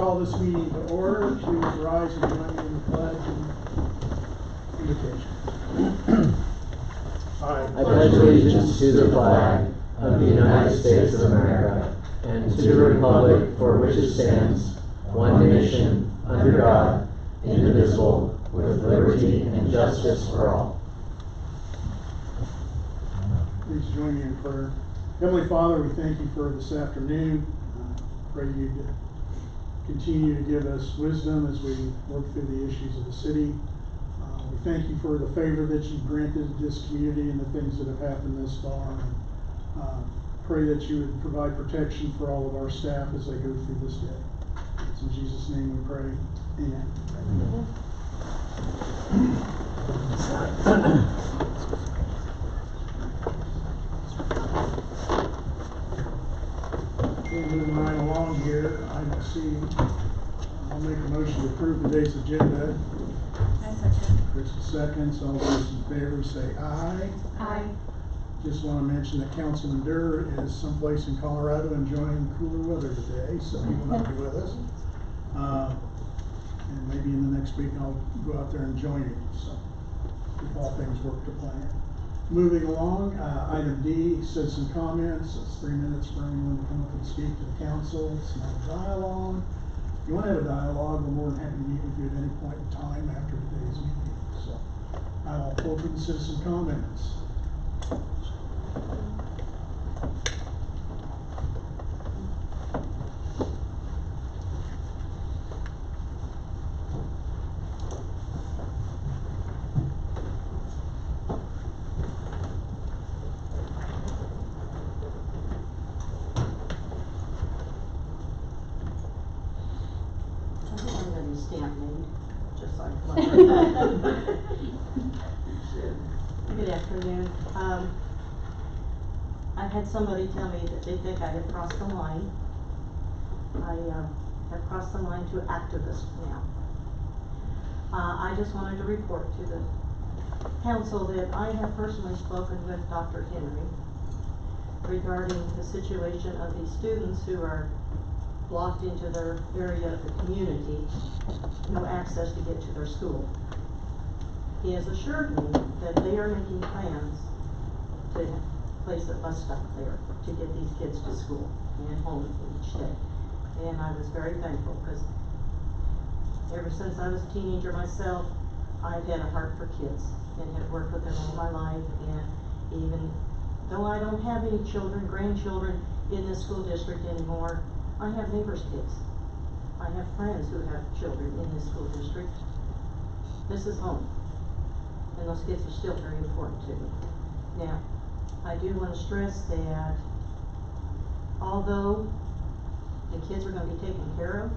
call this meeting to order. Please rise and join me in the pledge and invocation. I pledge allegiance to the flag of the United States of America and to the republic for which it stands, one nation, under God, indivisible, with liberty and justice for all. Please join me in prayer. Heavenly Father, we thank you for this afternoon. Pray you to continue to give us wisdom as we work through the issues of the city. We thank you for the favor that you've granted this community and the things that have happened this far. Pray that you would provide protection for all of our staff as they go through this day. It's in Jesus' name we pray. Amen. Moving right along here, item C. I'll make a motion to approve today's agenda. I second. Krista seconds. All those in favor say aye. Aye. Just want to mention that Councilman Durr is someplace in Colorado enjoying cooler weather today, so he will not be with us. And maybe in the next week I'll go out there and join him. So if all things work to plan. Moving along, item D, citizen comments. It's 3 minutes for anyone to come up and speak to the council. It's not a dialogue. If you want to have a dialogue, we're more than happy to meet with you at any point in time after today's meeting. So I'll open citizen comments. Stamp made, just like one. Good afternoon. I had somebody tell me that they think I have crossed the line. I have crossed the line to activist now. I just wanted to report to the council that I have personally spoken with Dr. Henry regarding the situation of these students who are blocked into their area of the community, no access to get to their school. He has assured me that they are making plans to place a bus stop there to get these kids to school and home each day. And I was very thankful because ever since I was a teenager myself, I've had a heart for kids and have worked with them all my life. And even though I don't have any children, grandchildren in this school district anymore, I have neighbors' kids. I have friends who have children in this school district. This is home. And those kids are still very important to me. Now, I do want to stress that although the kids are going to be taken care of,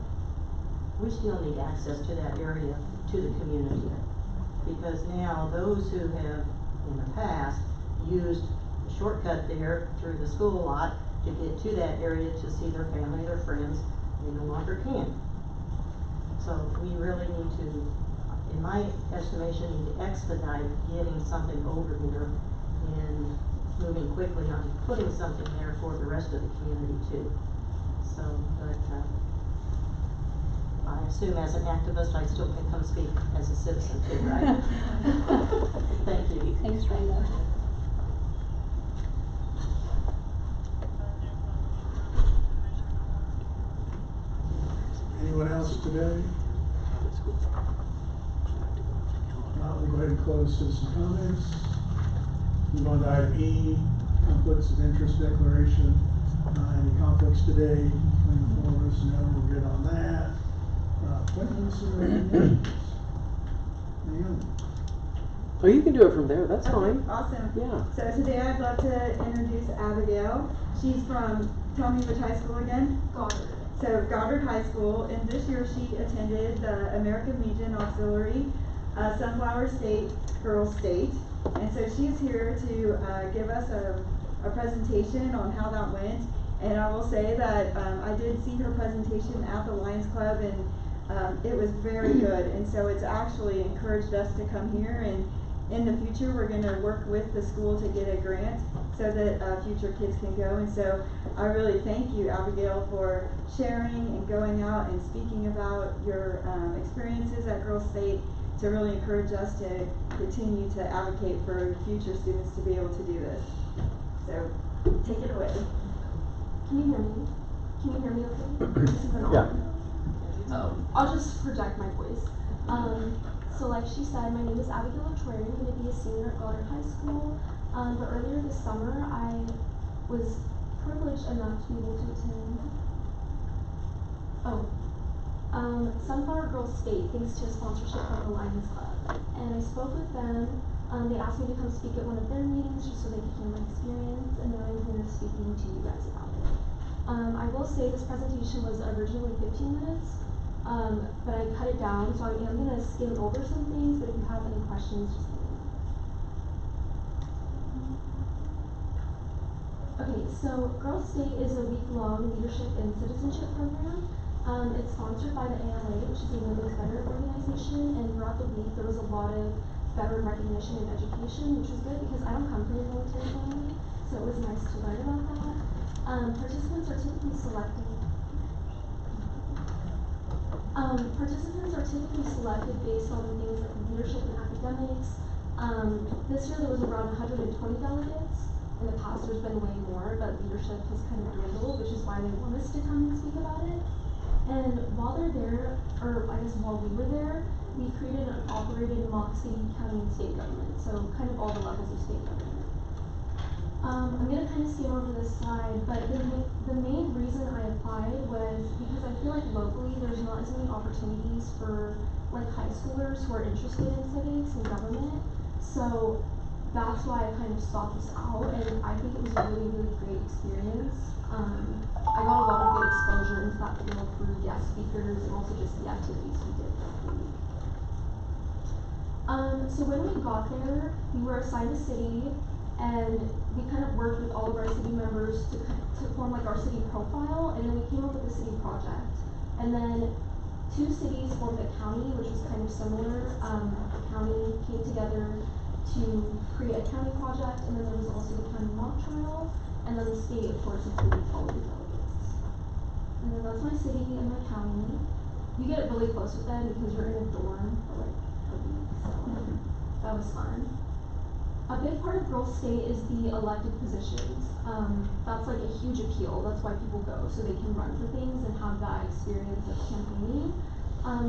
we still need access to that area, to the community. Because now those who have in the past used a shortcut there through the school lot to get to that area to see their family, their friends, they no longer can. So we really need to, in my estimation, need to expedite getting something over here and moving quickly on putting something there for the rest of the community too. So, but I assume as an activist I still can come speak as a citizen too, right? Thank you. Thanks, Brenda. Anyone else today? We'll go ahead and close citizen comments. Move on to item E, conflicts of interest declaration. Any conflicts today? Between the four of us? No, we're good on that. Appointments and recommendations. Naomi. Oh, you can do it from there. That's fine. Awesome. Yeah. So today I'd love to introduce Abigail. She's from, tell me which high school again? Goddard. So Goddard High School, and this year she attended the American Legion Auxiliary Sunflower State Girls State. And so she's here to give us a presentation on how that went. And I will say that I did see her presentation at the Lions Club, and it was very good. And so it's actually encouraged us to come here, and in the future we're going to work with the school to get a grant so that future kids can go. And so I really thank you, Abigail, for sharing and going out and speaking about your experiences at Girls State to really encourage us to continue to advocate for future students to be able to do this. So take it away. Can you hear me? Can you hear me okay? This is an on. I'll just project my voice. So like she said, my name is Abigail Troyer. I'm going to be a senior at Goddard High School. But earlier this summer, I was privileged enough to be able to attend Sunflower Girls State, thanks to a sponsorship from the Lions Club. And I spoke with them. They asked me to come speak at one of their meetings just so they could hear my experience, and now I'm here speaking to you guys about it. I will say this presentation was originally 15 minutes, but I cut it down, so I am going to skim over some things, but if you have any questions, just let me know. Okay, so Girls State is a week-long leadership and citizenship program. It's sponsored by the ALA, which is a women's veteran organization, and throughout the week there was a lot of veteran recognition and education, which was good because I don't come from a military family, so it was nice to learn about that. Participants are typically selected based on things like leadership and academics. This year there was around 120 delegates. In the past there's been way more, but leadership has kind of dwindled, which is why they want us to come and speak about it. And while they're there, or I guess while we were there, we created and operated mock city, county, and state government, so kind of all the levels of state government. I'm going to kind of skim over this slide, but the main reason I applied was because I feel like locally there's not as many opportunities for like high schoolers who are interested in civics and government, so that's why I kind of sought this out, and I think it was a really, really great experience. I got a lot of good exposure into that field through guest speakers and also just the activities we did throughout the week. So when we got there, we were assigned a city, and we kind of worked with all of our city members to form like our city profile, and then we came up with a city project. And then 2 cities formed a county, which was kind of similar. The county came together to create a county project, and then there was also the county mock trial, and then the state, of course, included all of the delegates. And then that's my city and my county. You get really close with them because you're in a dorm for like a week, so that was fun. A big part of Girls State is the elected positions. That's like a huge appeal. That's why people go, so they can run for things and have that experience of campaigning.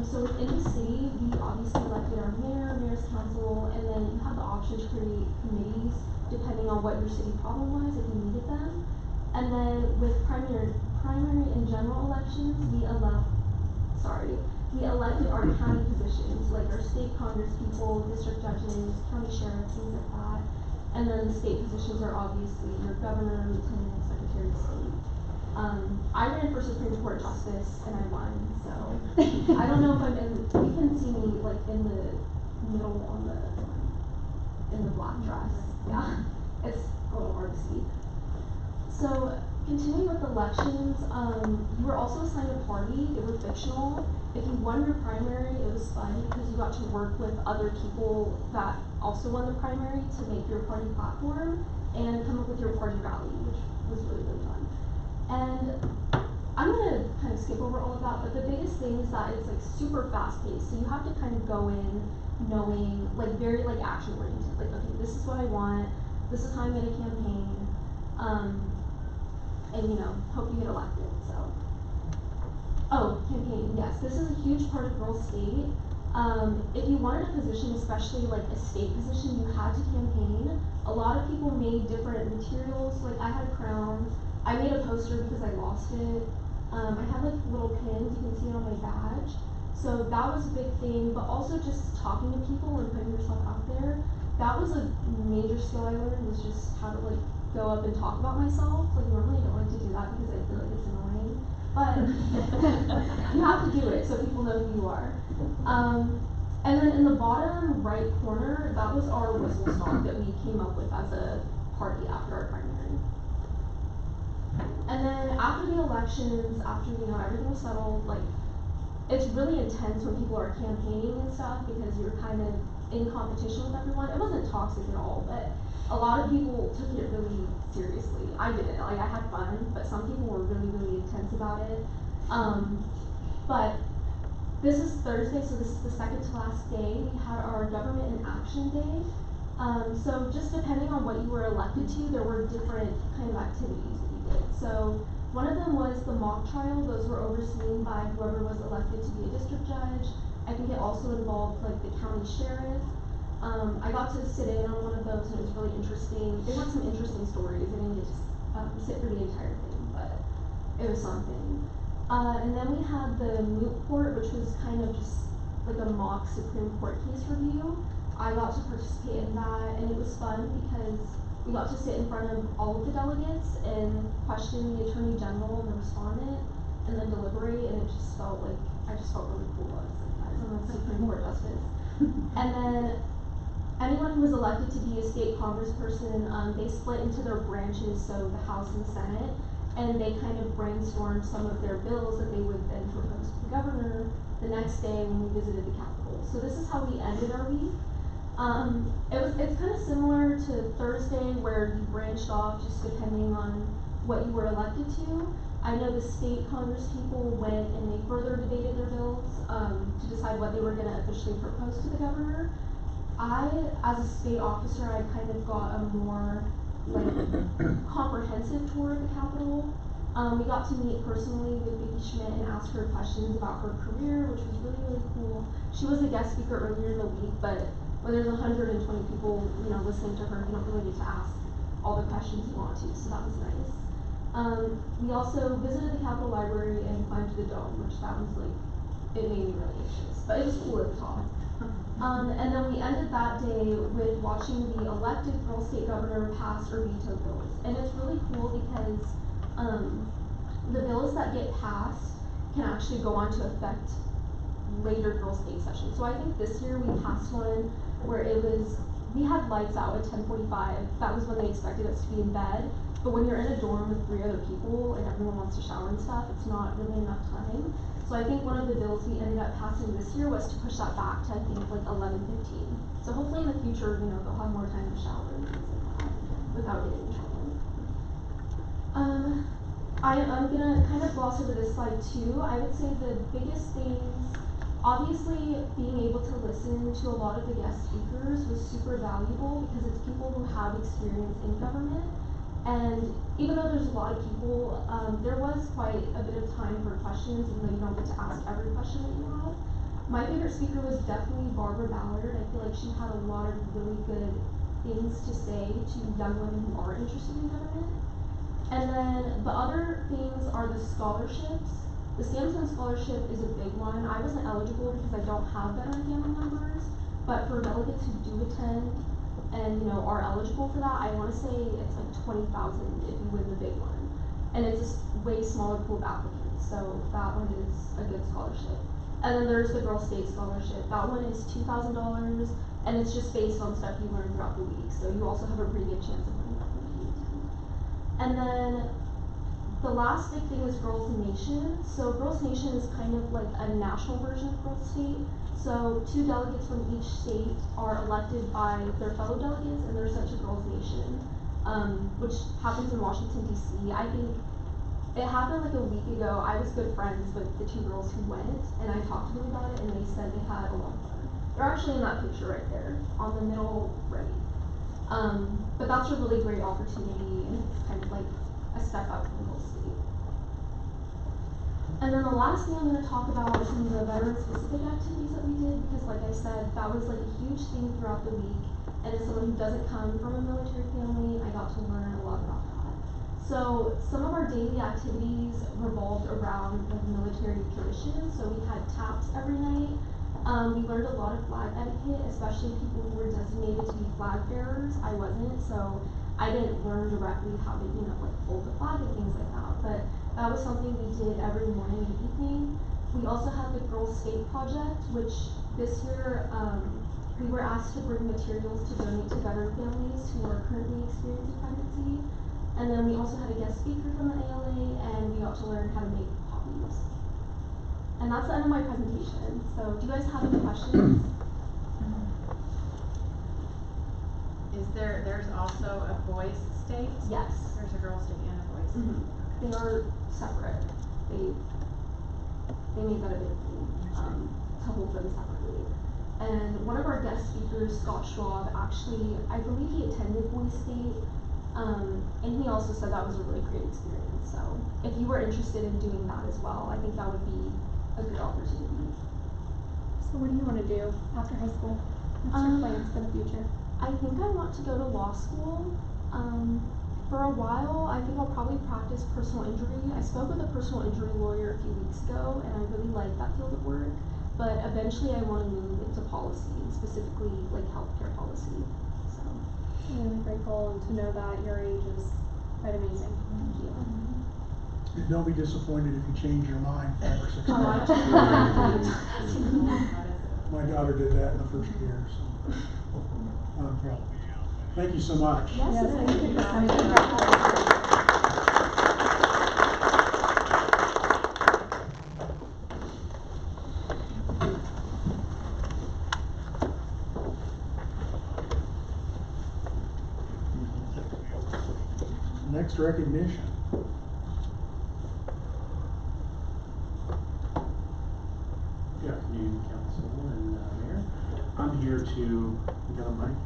So within the city, we obviously elected our mayor, mayor's council, and then you have the option to create committees depending on what your city problem was if you needed them. And then with primary and general elections, we elected our county positions, like our state congress people, district judges, county sheriff, things like that. And then the state positions are obviously your governor, lieutenant, secretary of state. I ran for Supreme Court Justice and I won, so I don't know if I'm in, you can see me like in the middle in the black dress. Yeah, it's a little hard to see. So continuing with elections, you were also assigned a party. They were fictional. If you won your primary, it was fun because you got to work with other people that also won the primary to make your party platform and come up with your party rally, which was really, really fun. And I'm gonna kind of skip over all of that, but the biggest thing is that it's like super fast paced. So you have to kind of go in knowing, like very like action oriented. Like, okay, this is what I want. This is how I'm gonna campaign. And you know, hope you get elected, so. Oh, campaign, yes, this is a huge part of Girls State. If you wanted a position, especially like a state position, you had to campaign. A lot of people made different materials, like I had a crown. I made a poster because I lost it. I had like little pins, you can see it on my badge. So that was a big thing, but also just talking to people and putting yourself out there. That was a major skill I learned, was just how to like go up and talk about myself. Like normally I don't like to do that because I feel like it's annoying, but you have to do it so people know who you are. And then in the bottom right corner, that was our whistle stop that we came up with as a party after our primary. And then after the elections, after you know everything was settled, like it's really intense when people are campaigning and stuff because you're kind of in competition with everyone. It wasn't toxic at all, but a lot of people took it really seriously. I didn't. Like, I had fun, but some people were really, really intense about it. But this is Thursday, so this is the second to last day. We had our Government in Action Day. So just depending on what you were elected to, there were different kind of activities that you did. So one of them was the mock trial. Those were overseen by whoever was elected to be a district judge. I think it also involved like the county sheriff. I got to sit in on one of those and it was really interesting. They had some interesting stories. I didn't get to sit for the entire thing, but it was something. And then we had the moot court, which was kind of just like a mock Supreme Court case review. I got to participate in that, and it was fun because we got to sit in front of all of the delegates and question the Attorney General and the respondent, and then deliberate, and it just felt like, I just felt really cool. I was like, guys, I'm a Supreme Court justice. And then anyone who was elected to be a state congressperson, they split into their branches, so the House and the Senate, and they kind of brainstormed some of their bills that they would then propose to the governor the next day when we visited the Capitol. So this is how we ended our week. It's kind of similar to Thursday where you branched off just depending on what you were elected to. I know the state Congress people went and they further debated their bills to decide what they were going to officially propose to the governor. I, as a state officer, I kind of got a more like comprehensive tour of the Capitol. We got to meet personally with Vicki Schmidt and ask her questions about her career, which was really, really cool. She was a guest speaker earlier in the week, but when there's 120 people, you know, listening to her, you don't really get to ask all the questions you want to, so that was nice. We also visited the Capitol Library and climbed to the dome, which that was like, it made me really anxious, but it was cool at the top. And then we ended that day with watching the elected girl state governor pass or veto bills. And it's really cool because the bills that get passed can actually go on to affect later girl state sessions. So I think this year we passed one where we had lights out at 10:45. That was when they expected us to be in bed. But when you're in a dorm with 3 other people and everyone wants to shower and stuff, it's not really enough time. So I think one of the bills we ended up passing this year was to push that back to I think like 11:15. So hopefully in the future, you know, they'll have more time to shower and things like that without getting in trouble. I'm gonna kind of gloss over this slide too. I would say the biggest things, obviously being able to listen to a lot of the guest speakers was super valuable because it's people who have experience in government. And even though there's a lot of people, there was quite a bit of time for questions, even though you don't get to ask every question that you have. My favorite speaker was definitely Barbara Ballard. I feel like she had a lot of really good things to say to young women who are interested in government. And then the other things are the scholarships. The Samson Scholarship is a big one. I wasn't eligible because I don't have veteran family members, but for delegates who do attend and you know are eligible for that, I want to say it's like 20,000 if you win the big one, and it's a way smaller pool of applicants. So that one is a good scholarship. And then there's the Girl State Scholarship. That one is $2,000, and it's just based on stuff you learn throughout the week. So you also have a pretty good chance of winning that one if you attend. And then the last big thing is Girls Nation. So Girls Nation is kind of like a national version of Girls State. So 2 delegates from each state are elected by their fellow delegates, and there's such a Girls Nation, which happens in Washington, D.C. I think it happened like a week ago. I was good friends with the 2 girls who went, and I talked to them about it, and they said they had a lot of fun. They're actually in that picture right there, on the middle right. But that's a really great opportunity, and it's kind of like a step up from Girls State. And then the last thing I'm going to talk about are some of the veteran-specific activities that we did, because like I said, that was like a huge thing throughout the week, and as someone who doesn't come from a military family, I got to learn a lot about that. So some of our daily activities revolved around like military traditions. So we had taps every night. We learned a lot of flag etiquette, especially people who were designated to be flag bearers. I wasn't, so I didn't learn directly how to, you know, like fold the flag and things like that. But that was something we did every morning and evening. We also had the Girls State Project, which this year we were asked to bring materials to donate to veteran families who are currently experiencing pregnancy. And then we also had a guest speaker from the ALA, and we got to learn how to make copies. And that's the end of my presentation. So do you guys have any questions? There's also a boys' state? Yes. There's a girls' state and a boys' state. Mhm. They are separate. They made that a big thing, to hold them separately. And one of our guest speakers, Scott Schwab, actually, I believe he attended Boys State, and he also said that was a really great experience. So if you were interested in doing that as well, I think that would be a good opportunity. So what do you want to do after high school? What's your plans for the future? I think I want to go to law school. For a while, I think I'll probably practice personal injury. I spoke with a personal injury lawyer a few weeks ago, and I really like that field of work. But eventually, I want to move into policy, and specifically like healthcare policy. So, I'm really grateful to know that your age is quite amazing. thank you. And don't be disappointed if you change your mind 5 or 6 Oh, I times. just- My daughter did that in the first year, so. Thank you so much. Yes, Yes, thank thank you. you for coming. Next recognition. Good afternoon, Council and Mayor. I'm here to, you got a mic?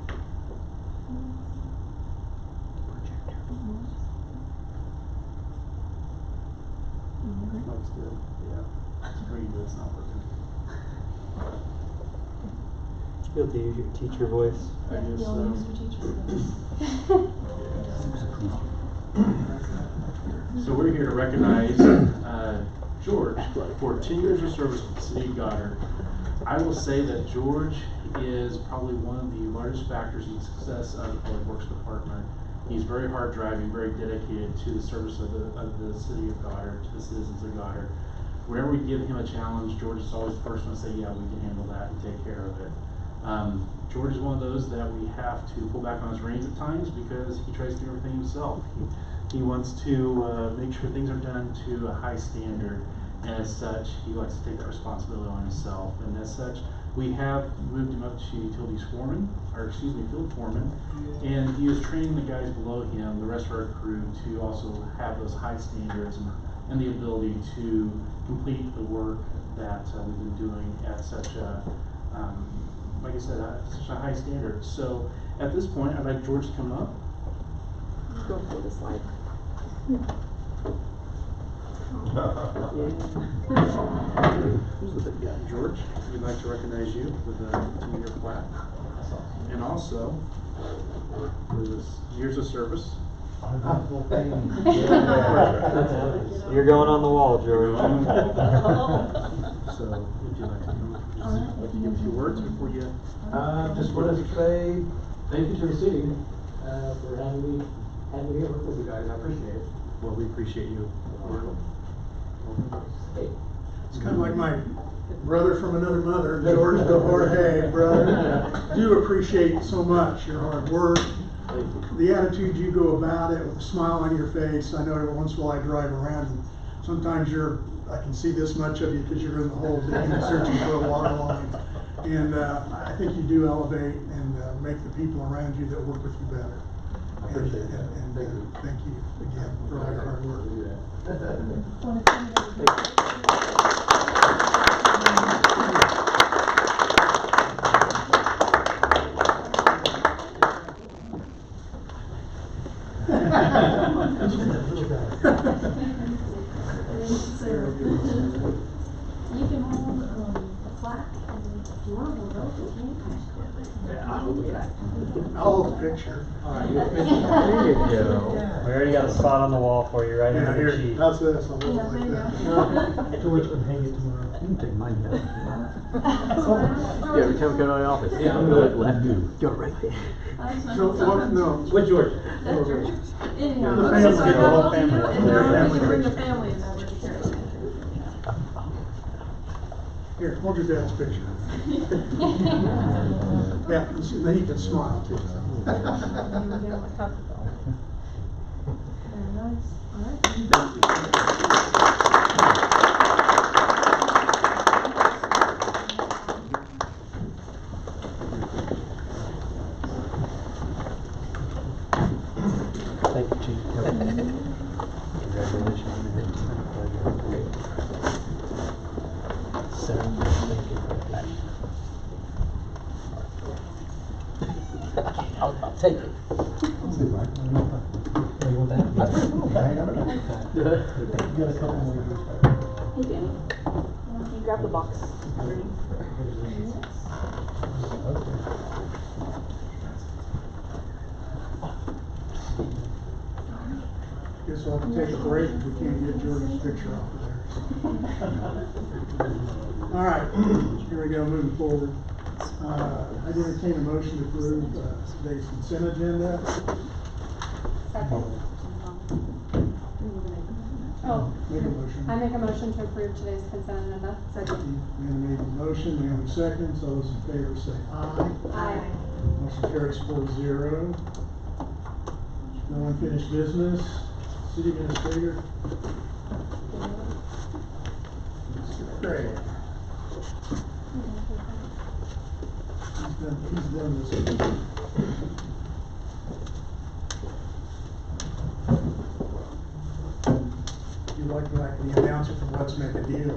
Mic's good, yeah. What you do, it's not working. Be able to use your teacher voice. I guess so. So we're here to recognize George for 10 years of service with the City of Goddard. I will say that George is probably one of the largest factors in the success of the Public Works Department. He's very hard driving, very dedicated to the service of the City of Goddard, to the citizens of Goddard. Whenever we give him a challenge, George is always the first one to say, yeah, we can handle that and take care of it. George is one of those that we have to pull back on his reins at times because he tries to do everything himself. He wants to make sure things are done to a high standard, and as such, he likes to take that responsibility on himself. And as such, we have moved him up to utilities foreman, field foreman, and he is training the guys below him, the rest of our crew, to also have those high standards and the ability to complete the work that we've been doing at such a like I said, such a high standard. So at this point, I'd like George to come up. Go for the slide. George, we'd like to recognize you with a 10-year plaque. And also, for this years of service. You're going on the wall, George. So, would you like to give a few words before you? Just wanted to say thank you to the city for having me here work with you guys. I appreciate it. Well, we appreciate you. It's kind of like my brother from another mother, George Hey, brother. Do appreciate so much your hard work, the attitude you go about it with a smile on your face. I know every once in a while I drive around and sometimes I can see this much of you because you're in the hole digging, searching for a water line. And I think you do elevate and make the people around you that work with you better. I appreciate that. And thank you again for all your hard work. You can hold the plaque, and if you want to hold both, you can. I'll hold the picture. There you go. We already got a spot on the wall for you, right Yeah, under here, the sheet. how's this? I'll hold it like that. George can hang it tomorrow. You can take mine down. Yeah, every time we go to my office. Yeah, I'm good. Left. Go right there. So, what, no. With George. Anyhow, The let's just family, go the whole and family. now we can bring the families over here. Here, hold your dad's picture. Yeah, then he can smile too. Very nice, all right. sir. I'll take it. You want that? Got a couple more. Hey, Danny. Can you grab the box? Guess we'll have to take a break if we can't get George's picture off of there. All right, here we go, moving forward. I entertain a motion to approve today's consent agenda. Oh, Make a motion. I make a motion to approve today's consent agenda. Second. Amanda made the motion, Naomi seconds, all those in favor say aye. Aye. Motion carries 4-0. No unfinished business. City Administrator. Mr. Craig. He's done this. You like the announcer from Let's Make a Deal.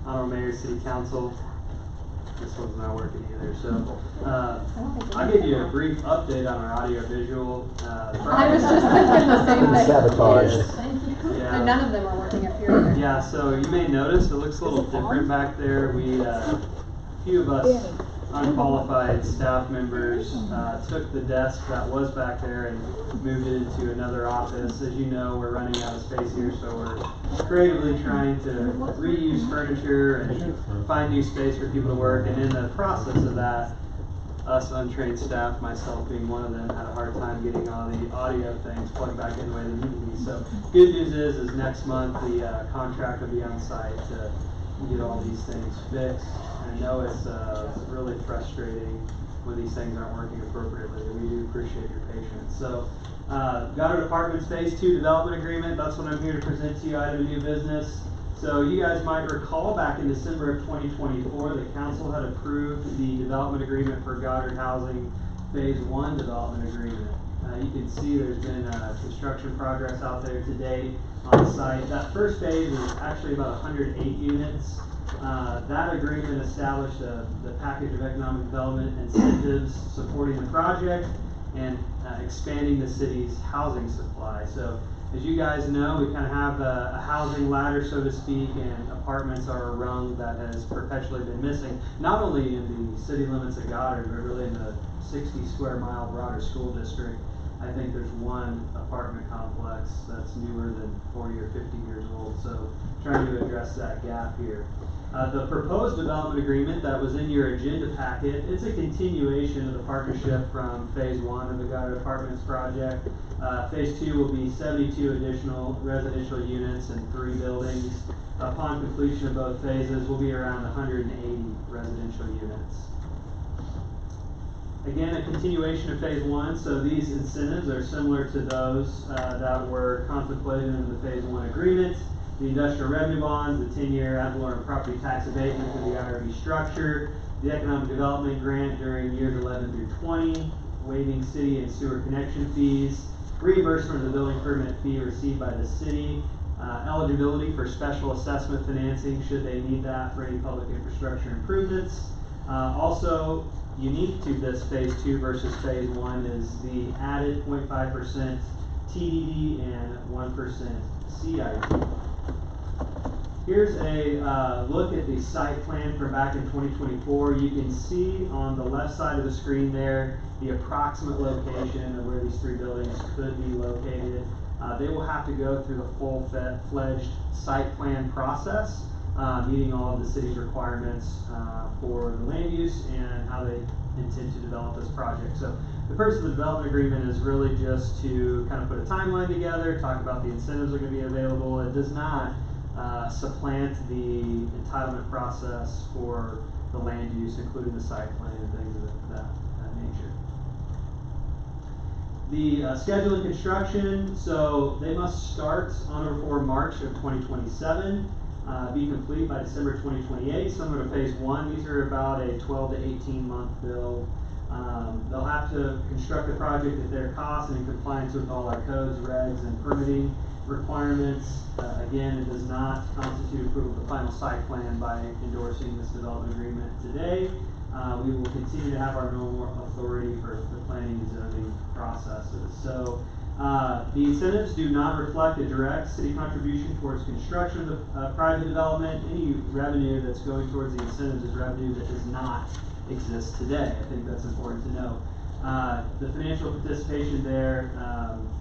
Honorable Mayor, City Council, this one's not working either, so, I'll give you a brief update on our audio-visual, I was just thinking the same thing. Sabotage. Yeah. And none of them are working up here either. Yeah, so you may notice it looks a little different back there. We, a few of us unqualified staff members, took the desk that was back there and moved it into another office. As you know, we're running out of space here, so we're creatively trying to reuse furniture and find new space for people to work. And in the process of that, us untrained staff, myself being one of them, had a hard time getting all the audio things plugged back in the way they need to be. So good news is next month the contract will be on site to get all these things fixed. I know it's really frustrating when these things aren't working appropriately, and we do appreciate your patience. So, Goddard Apartments Phase 2 Development Agreement, that's what I'm here to present to you, item of new business. So you guys might recall back in December of 2024, the council had approved the development agreement for Goddard Housing Phase 1 Development Agreement. You can see there's been construction progress out there today on site. That first phase is actually about 108 units. That agreement established the package of economic development incentives supporting the project and expanding the city's housing supply. So as you guys know, we kind of have a housing ladder, so to speak, and apartments are a rung that has perpetually been missing, not only in the city limits of Goddard, but really in the 60 square mile broader school district. I think there's one apartment complex that's newer than 40 or 50 years old, so trying to address that gap here. The proposed development agreement that was in your agenda packet, it's a continuation of the partnership from Phase 1 of the Goddard Apartments project. Phase 2 will be 72 additional residential units and 3 buildings. Upon completion of both phases, will be around 180 residential units. Again, a continuation of Phase 1, so these incentives are similar to those that were contemplated in the Phase 1 agreement. The industrial revenue bonds, the 10-year ad valorem property tax abatement for the IRB structure, the economic development grant during years 11 through 20, waiving city and sewer connection fees, reimbursement of the building permit fee received by the city, eligibility for special assessment financing should they need that for any public infrastructure improvements. Also, unique to this Phase 2 versus Phase 1 is the added 0.5% TDD and 1% CIP. Here's a look at the site plan from back in 2024. You can see on the left side of the screen there the approximate location of where these 3 buildings could be located. They will have to go through the full-fledged site plan process, meeting all of the city's requirements for the land use and how they intend to develop this project. So the purpose of the development agreement is really just to kind of put a timeline together, talk about the incentives that are going to be available. It does not supplant the entitlement process for the land use, including the site plan and things of that nature. The schedule of construction, so they must start on or before March of 2027, be complete by December 2028, similar to Phase 1. These are about a 12 to 18 month build. They'll have to construct the project at their cost and in compliance with all our codes, regs, and permitting. requirements. Again, it does not constitute approval of the final site plan by endorsing this development agreement today. We will continue to have our normal authority for the planning and zoning processes. So the incentives do not reflect a direct city contribution towards construction of the private development. Any revenue that's going towards the incentives is revenue that does not exist today. I think that's important to know. The financial participation there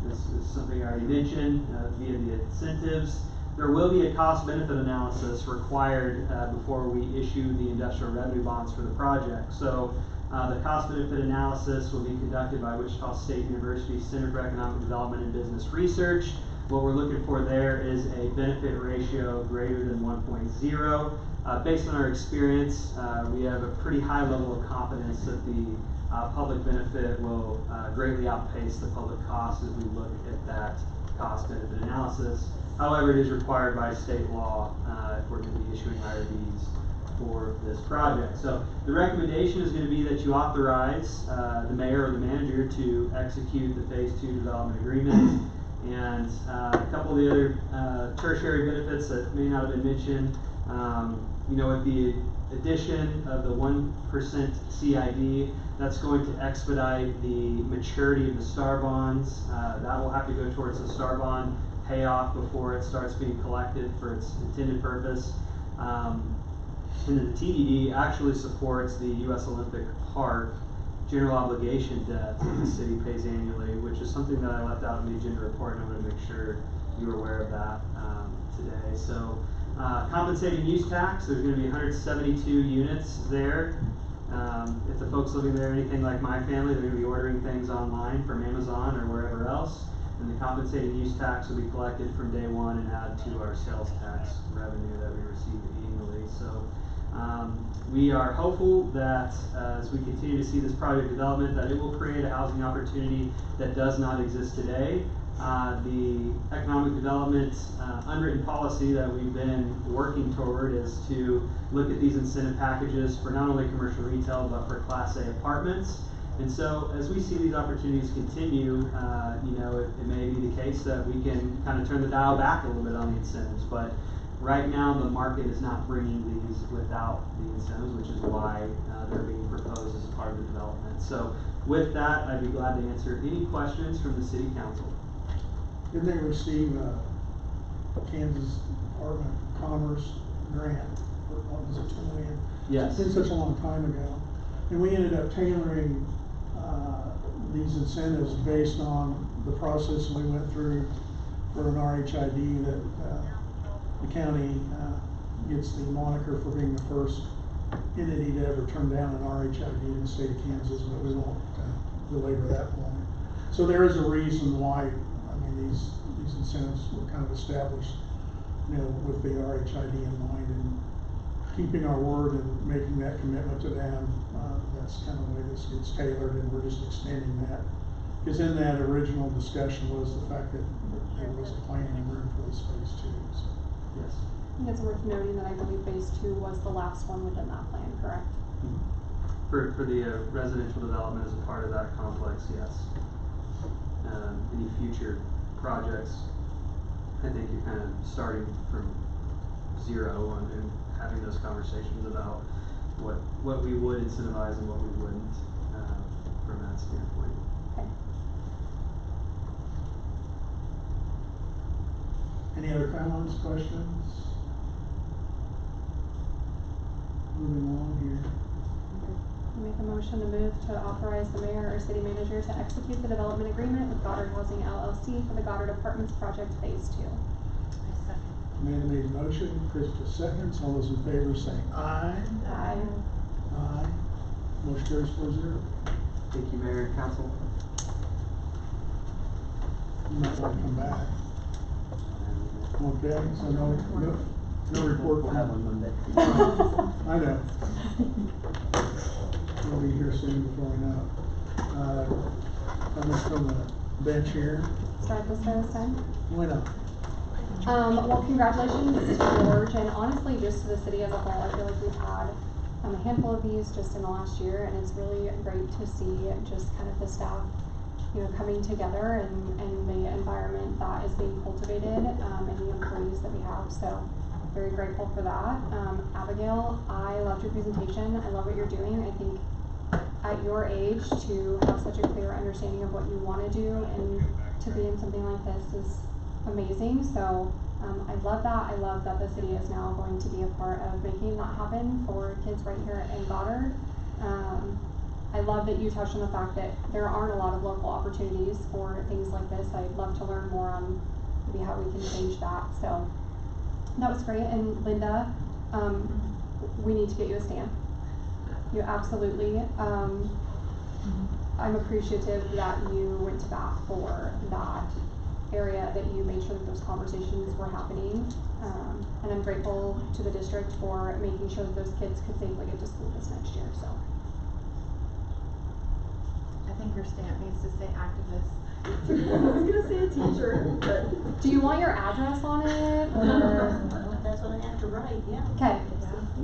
is something I already mentioned via the incentives. There will be a cost-benefit analysis required before we issue the industrial revenue bonds for the project. So the cost-benefit analysis will be conducted by Wichita State University Center for Economic Development and Business Research. What we're looking for there is a benefit ratio greater than 1.0. Based on our experience, we have a pretty high level of confidence that the public benefit will greatly outpace the public cost as we look at that cost-benefit analysis. However, it is required by state law if we're going to be issuing IRBs for this project. So the recommendation is going to be that you authorize the mayor or the manager to execute the Phase 2 development agreement. And a couple of the other tertiary benefits that may not have been mentioned, you know, with the addition of the 1% CID, that's going to expedite the maturity of the STAR bonds. That will have to go towards the STAR bond payoff before it starts being collected for its intended purpose. And then the TDD actually supports the U.S. Olympic Park general obligation debt that the city pays annually, which is something that I left out in the agenda report, and I want to make sure you were aware of that today. So compensating use tax, there's going to be 172 units there. If the folks living there are anything like my family, they're going to be ordering things online from Amazon or wherever else. And the compensating use tax will be collected from day one and add to our sales tax revenue that we receive annually. So we are hopeful that as we continue to see this project development, that it will create a housing opportunity that does not exist today. The economic development unwritten policy that we've been working toward is to look at these incentive packages for not only commercial retail, but for Class A apartments. And so as we see these opportunities continue, you know, it may be the case that we can kind of turn the dial back a little bit on the incentives. But right now, the market is not bringing these without the incentives, which is why they're being proposed as a part of the development. So with that, I'd be glad to answer any questions from the City Council. Did they receive a Kansas Department of Commerce grant for, what was it, $2 million? Yes. It's been such a long time ago. And we ended up tailoring these incentives based on the process we went through for an RHID that the county gets the moniker for being the first entity to ever turn down an RHID in the state of Kansas, but we won't belabor that point. So there is a reason why, I mean, these incentives were kind of established, you know, with the RHID in mind, and keeping our word and making that commitment to them. That's kind of the way this gets tailored, and we're just extending that. Because in that original discussion was the fact that there was a plan and room for this Phase 2. So. Yes. I think it's worth noting that I believe Phase 2 was the last one within that plan, correct? For the residential development as a part of that complex, yes. Any future projects, I think you're kind of starting from zero and having those conversations about what we would incentivize and what we wouldn't from that standpoint. Okay. Any other comments, questions? Moving along here. I make a motion to move to authorize the mayor or city manager to execute the development agreement with Goddard Housing LLC for the Goddard Apartments Project Phase 2. I second. Amanda made a motion, Krista seconds. All those in favor say aye. Aye. Aye. Motion carries 4-0. Thank you, Mayor and Council. You might want to come back. Okay, so no report. We'll have one Monday. I know. We'll be here soon before we know it. I'm just from the bench here. Start this time. Why not? Well, congratulations to George, and honestly, just to the city as a whole. I feel like we've had a handful of these just in the last year, and it's really great to see just kind of the staff coming together and the environment that is being cultivated, and the employees that we have. So very grateful for that. Abigail, I loved your presentation. I love what you're doing. I think at your age to have such a clear understanding of what you want to do and to be in something like this is amazing. So I love that. I love that the city is now going to be a part of making that happen for kids right here in Goddard. I love that you touched on the fact that there aren't a lot of local opportunities for things like this. I'd love to learn more on maybe how we can change that. So that was great. And Linda, we need to get you a stand. You absolutely. I'm appreciative that you went to bat for that area, that you made sure that those conversations were happening. And I'm grateful to the district for making sure that those kids could safely get to school this next year. So I think your stamp needs to say activist. I was gonna say a t-shirt, but. do you want your address on it? Or? That's what I have to write, yeah. Okay.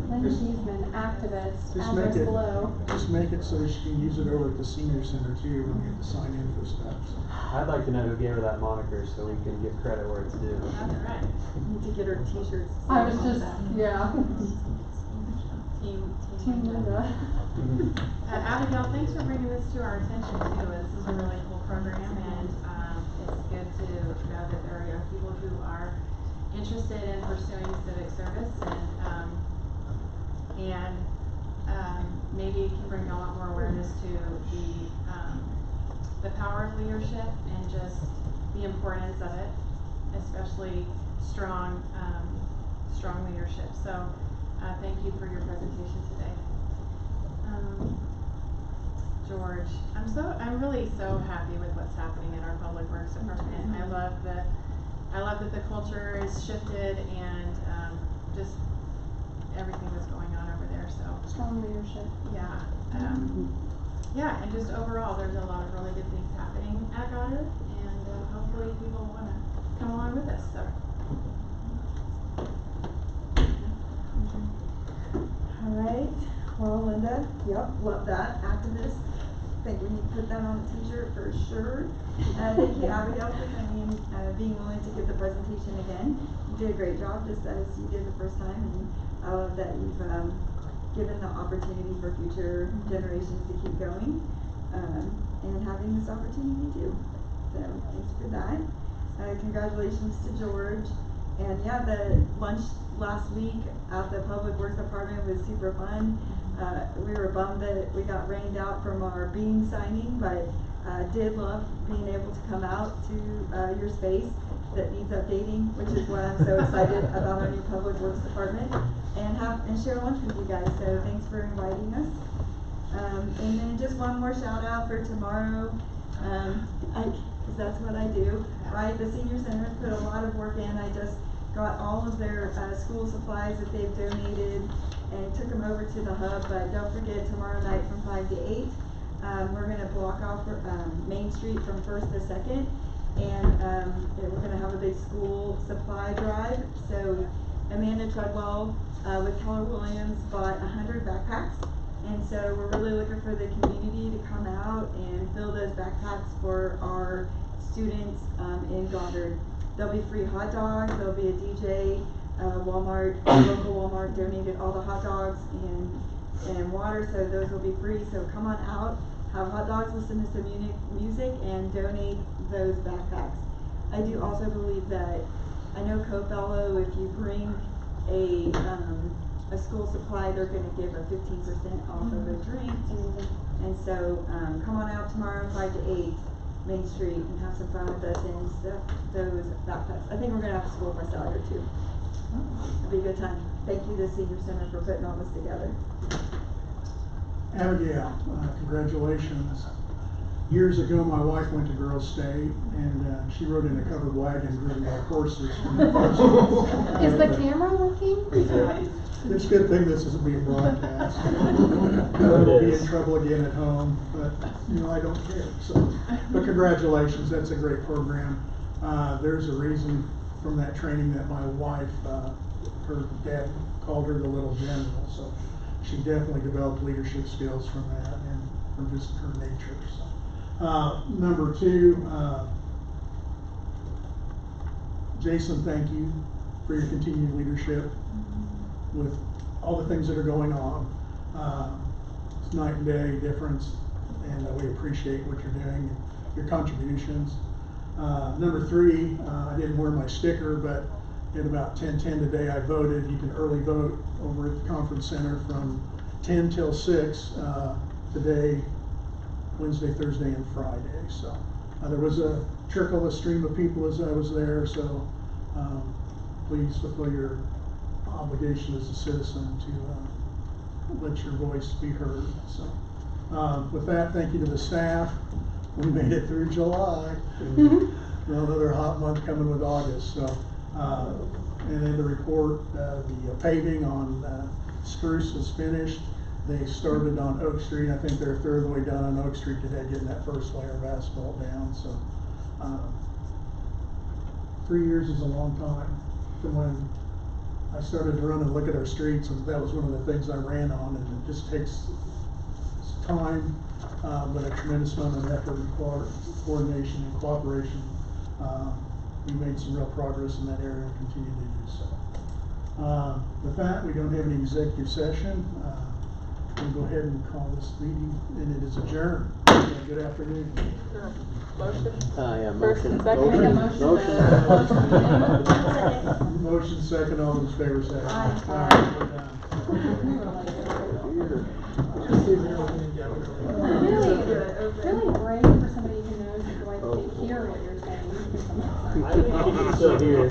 Linda Cheeseman, activist, Just address make it, below. just make it so she can use it over at the senior center too when you have to sign in for stuff. I'd like to know who gave her that moniker so we can give credit where it's due. That's right. Need to get her t-shirts. I was just, yeah. Team Linda. Abigail, thanks for bringing this to our attention too. This is a really cool program, and it's good to know that there are young people who are interested in pursuing civic service, and maybe it can bring a lot more awareness to the power of leadership and just the importance of it, especially strong leadership. So thank you for your presentation today. George, I'm really so happy with what's happening in our public works department. I love that the culture is shifted, and just everything that's going on over there. So Strong leadership. yeah, yeah, and just overall, there's a lot of really good things happening at Goddard, and hopefully people want to come along with us. So. All right, well, Linda, yep, love that, activist. I think we need to put that on a t-shirt for sure. Thank you, Abigail, for coming and being willing to give the presentation again. You did a great job, just as you did the first time, and I love that you've given the opportunity for future generations to keep going, and having this opportunity too. So thanks for that. Congratulations to George. And yeah, the lunch last week at the Public Works Department was super fun. We were bummed that we got rained out from our bean signing, but did love being able to come out to your space that needs updating, which is why I'm so excited about our new Public Works Department, and share lunch with you guys. So thanks for inviting us. And then just one more shout out for tomorrow, because that's what I do, right? The Senior Center has put a lot of work in. I just got all of their school supplies that they've donated and took them over to the hub. But don't forget, tomorrow night from 5 to 8, we're going to block off Main Street from 1st to 2nd, and we're going to have a big school supply drive. So Amanda Treadwell with Keller Williams bought 100 backpacks, and so we're really looking for the community to come out and fill those backpacks for our students in Goddard. There'll be free hot dogs, there'll be a DJ, Walmart, local Walmart donated all the hot dogs and water, so those will be free. So come on out, have hot dogs, listen to some music, and donate those backpacks. I do also believe that, I know Co-Fellow, if you bring a school supply, they're going to give a 15% off of a drink. And so come on out tomorrow 5 to 8. Main Street, and have some fun with us and stuff those backpacks. I think we're gonna have a school bus out here too. It'll be a good time. Thank you to the Senior Center for putting all this together. Abigail, congratulations. Years ago, my wife went to Girls State, and she rode in a covered wagon driven by horses. Is the camera working? It's a good thing this isn't being broadcast. I'll be in trouble again at home, but I don't care. So, but congratulations, that's a great program. There's a reason from that training that my wife, her dad called her the little general. So she definitely developed leadership skills from that and from just her nature. So Number two, Jason, thank you for your continued leadership with all the things that are going on. It's night and day difference, and we appreciate what you're doing and your contributions. Number three, I didn't wear my sticker, but at about 10:10 today I voted. You can early vote over at the conference center from 10 till 6 today, Wednesday, Thursday, and Friday. So there was a stream of people as I was there, so please fulfill your obligation as a citizen to let your voice be heard. So with that, thank you to the staff. We made it through July. Another hot month coming with August. So and then to report, the paving on Spruce is finished. They started on Oak Street. I think they're a third of the way done on Oak Street today, getting that first layer of asphalt down. So 3 years is a long time from when I started to run and look at our streets, and that was one of the things I ran on, and it just takes time, but a tremendous amount of effort and coordination and cooperation. We made some real progress in that area and continue to do so. With that, we don't have any executive session. We'll go ahead and call this meeting, and it is adjourned. Good afternoon. Motion? Yeah, First motion. and second. Motion. Motion second, all those in favor say aye. Aye. We're done. Really brave for somebody who knows that like, they hear what you're saying. I think you can still hear.